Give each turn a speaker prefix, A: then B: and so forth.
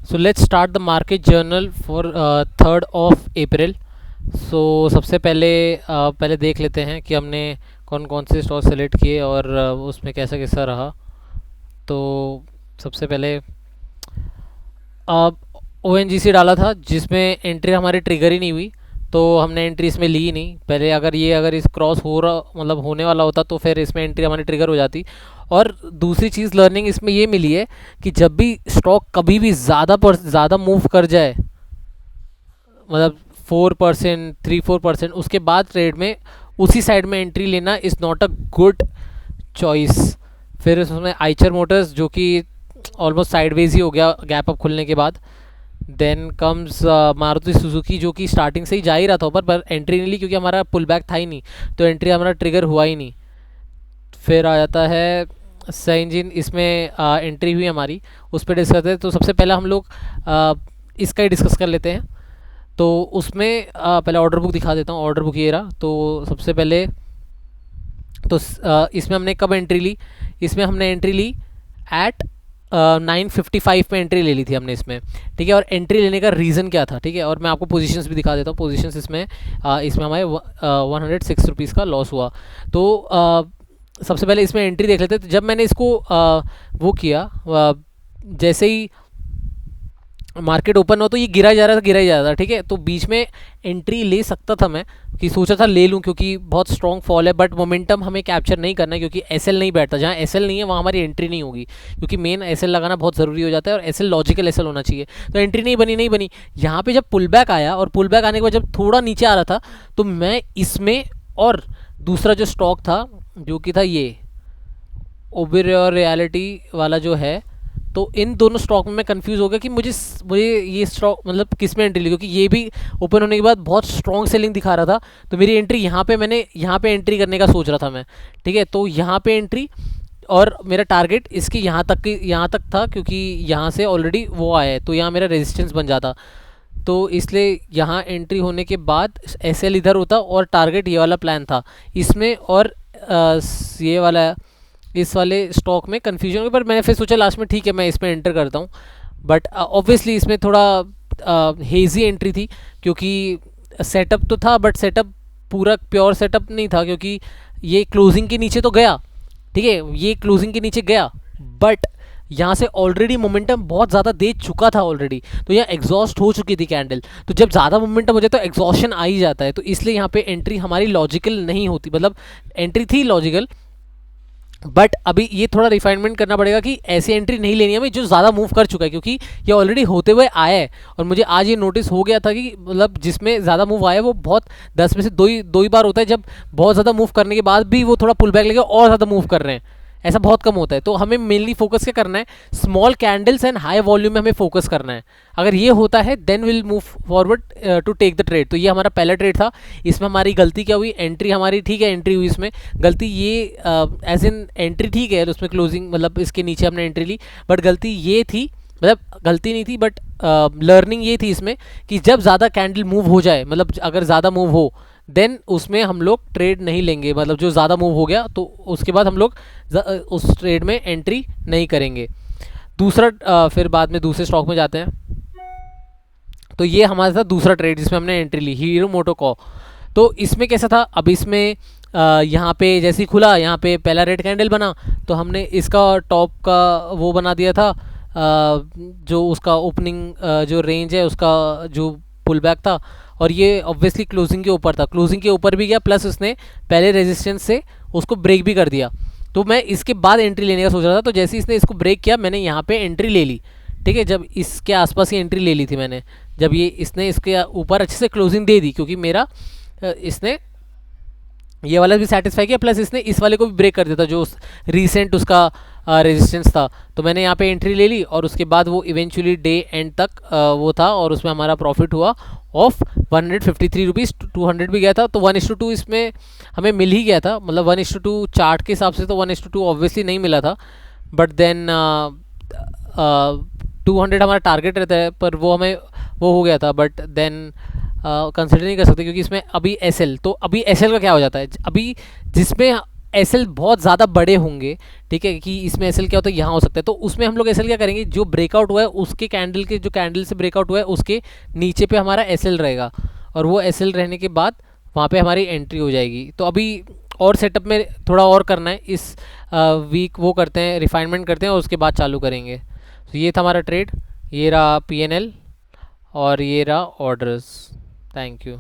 A: So let's start the market journal for 3rd of April। सो सबसे पहले पहले देख लेते हैं कि हमने कौन कौन से स्टॉक सेलेक्ट किए और उसमें कैसा कैसा रहा। तो सबसे पहले ओ एन जी सी डाला था जिसमें एंट्री हमारी ट्रिगर ही नहीं हुई, तो हमने एंट्री इसमें ली ही नहीं। पहले अगर इस क्रॉस हो रहा मतलब होने वाला होता तो फिर इसमें एंट्री हमारी ट्रिगर हो जाती। और दूसरी चीज़ लर्निंग इसमें ये मिली है कि जब भी स्टॉक कभी भी ज़्यादा मूव कर जाए, मतलब 4% 3-4%, उसके बाद ट्रेड में उसी साइड में एंट्री लेना is not a good choice. फिर उसमें आइचर मोटर्स जो कि ऑलमोस्ट साइडवेज ही हो गया गैप अप खुलने के बाद। देन कम्स मारुति सुजुकी जो कि स्टार्टिंग से ही जा ही रहा था ऊपर, पर एंट्री नहीं ली क्योंकि हमारा पुल बैक था ही नहीं, तो एंट्री हमारा ट्रिगर हुआ ही नहीं। फिर आ जाता है इंजिन, इसमें एंट्री हुई हमारी, उस पर डिस्कस करते हैं। तो सबसे पहले हम लोग इसका ही डिस्कस कर लेते हैं। तो उसमें पहले ऑर्डर बुक दिखा देता हूँ। ऑर्डर बुक ये रहा। तो सबसे पहले तो इसमें हमने कब एंट्री ली, इसमें हमने एंट्री ली एट 9:55 पे एंट्री ले ली थी हमने इसमें, ठीक है। और एंट्री लेने का रीज़न क्या था, ठीक है। और मैं आपको पोजीशंस भी दिखा देता हूँ। पोजीशंस इसमें हमारे 106 रुपीज़ का लॉस हुआ। तो सबसे पहले इसमें एंट्री देख लेते हैं। तो जब मैंने इसको वो किया, जैसे ही मार्केट ओपन हो तो ये गिरा जा रहा था, ठीक है। तो बीच में एंट्री ले सकता था मैं, कि सोचा था ले लूँ क्योंकि बहुत स्ट्रॉन्ग फॉल है, बट मोमेंटम हमें कैप्चर नहीं करना है क्योंकि एसएल नहीं बैठता। जहाँ एसएल नहीं है वहाँ हमारी एंट्री नहीं होगी, क्योंकि मेन एसएल लगाना बहुत ज़रूरी हो जाता है और एसएल लॉजिकल एसएल होना चाहिए। तो एंट्री नहीं बनी। यहाँ पे जब पुल बैक आया और पुल बैक आने के बाद जब थोड़ा नीचे आ रहा था, तो मैं इसमें और दूसरा जो स्टॉक था जो कि था ये ओबेरॉय रियलिटी वाला जो है, तो इन दोनों स्टॉक में मैं कंफ्यूज हो गया कि मुझे ये स्टॉक मतलब किस में एंट्री ली, क्योंकि ये भी ओपन होने के बाद बहुत स्ट्रॉन्ग सेलिंग दिखा रहा था। तो मेरी एंट्री मैंने यहाँ पे एंट्री करने का सोच रहा था मैं, ठीक है। तो यहाँ पे एंट्री, और मेरा टारगेट इसकी यहाँ तक था क्योंकि यहाँ से ऑलरेडी वो आया है, तो यहाँ मेरा रेजिस्टेंस बन जाता। तो इसलिए यहाँ एंट्री होने के बाद एसएल इधर होता और टारगेट ये वाला प्लान था इसमें। और ये वाला इस वाले स्टॉक में कन्फ्यूजन हो गया, पर मैंने फिर सोचा लास्ट में ठीक है मैं इसमें एंटर करता हूँ। बट ऑब्वियसली इसमें थोड़ा हेजी एंट्री थी क्योंकि सेटअप तो था, बट सेटअप पूरा प्योर सेटअप नहीं था क्योंकि ये क्लोजिंग के नीचे तो गया, ठीक है। ये क्लोजिंग के नीचे गया, बट यहाँ से ऑलरेडी मोमेंटम बहुत ज़्यादा दे चुका था ऑलरेडी, तो यहाँ एग्जॉस्ट हो चुकी थी कैंडल। तो जब ज़्यादा मोमेंटम हो जाए तो एग्जॉशन आ ही जाता है, तो इसलिए यहाँ पे एंट्री हमारी लॉजिकल नहीं होती। मतलब एंट्री थी लॉजिकल, बट अभी ये थोड़ा रिफाइनमेंट करना पड़ेगा कि ऐसी एंट्री नहीं लेनी है हमें जो ज़्यादा मूव कर चुका है, क्योंकि ये ऑलरेडी होते हुए आया है। और मुझे आज ये नोटिस हो गया था कि मतलब जिसमें ज़्यादा मूव आया है वो बहुत 10 में से दो ही बार होता है, जब बहुत ज़्यादा मूव करने के बाद भी वो थोड़ा पुल बैक लेके और ज़्यादा मूव कर रहे हैं, ऐसा बहुत कम होता है। तो हमें मेनली फोकस क्या करना है, small candles and high volume में हमें फोकस करना है। अगर ये होता है then will move forward to take the trade. तो ये हमारा पहला ट्रेड था। इसमें हमारी गलती क्या हुई, एंट्री हमारी ठीक है, एंट्री हुई इसमें गलती ये एज इन एंट्री ठीक है, उसमें क्लोजिंग मतलब इसके नीचे हमने एंट्री ली, बट गलती ये थी, मतलब गलती नहीं थी बट लर्निंग ये थी इसमें कि जब ज़्यादा कैंडल मूव हो जाए, मतलब अगर ज़्यादा मूव हो देन उसमें हम लोग ट्रेड नहीं लेंगे। मतलब जो ज़्यादा मूव हो गया तो उसके बाद हम लोग उस ट्रेड में एंट्री नहीं करेंगे। दूसरा फिर बाद में दूसरे स्टॉक में जाते हैं। तो ये हमारा था दूसरा ट्रेड जिसमें हमने एंट्री ली, हीरो मोटोकॉर्प। तो इसमें कैसा था, अब इसमें यहाँ पे जैसे ही खुला, यहाँ पे पहला रेड कैंडल बना, तो हमने इसका टॉप का वो बना दिया था, जो उसका ओपनिंग जो रेंज है उसका जो पुल बैक था। और ये ऑब्वियसली क्लोजिंग के ऊपर था, क्लोजिंग के ऊपर भी गया, प्लस उसने पहले रेजिस्टेंस से उसको ब्रेक भी कर दिया। तो मैं इसके बाद एंट्री लेने का सोच रहा था, तो जैसे इसने इसको ब्रेक किया मैंने यहाँ पे एंट्री ले ली, ठीक है। जब इसके आसपास ही एंट्री ले ली थी मैंने, जब ये इसने इसके ऊपर अच्छे से क्लोजिंग दे दी, क्योंकि मेरा इसने ये वाला भी सेटिस्फाई किया, प्लस इसने इस वाले को भी ब्रेक कर दिया था जो रीसेंट उसका रेजिस्टेंस था। तो मैंने यहाँ पे एंट्री ले ली और उसके बाद वो इवेंचुअली डे एंड तक वो था, और उसमें हमारा प्रॉफिट हुआ ऑफ 153 रुपीज़। 200 भी गया था, तो 1:2 इसमें हमें मिल ही गया था। मतलब 1:2 चार्ट के हिसाब से तो 1:2 ऑब्वियसली नहीं मिला था, बट देन 200 हमारा टारगेट रहता है, पर वो हमें वो हो गया था। बट देन कंसिडर नहीं कर सकते क्योंकि इसमें अभी एसएल, तो अभी एसएल का क्या हो जाता है, अभी जिसमें एसएल बहुत ज़्यादा बड़े होंगे, ठीक है, कि इसमें एसएल क्या होता है यहाँ हो सकता है, तो उसमें हम लोग एसएल क्या करेंगे, जो ब्रेकआउट हुआ है उसके कैंडल के, जो कैंडल से ब्रेकआउट हुआ है उसके नीचे पे हमारा एसएल रहेगा, और वो एसएल रहने के बाद वहाँ पे हमारी एंट्री हो जाएगी। तो अभी और सेटअप में थोड़ा और करना है, इस वीक वो करते हैं, रिफाइनमेंट करते हैं और उसके बाद चालू करेंगे। तो ये था हमारा ट्रेड, ये रहा पीएनएल और ये रहा ऑर्डर्स। Thank you.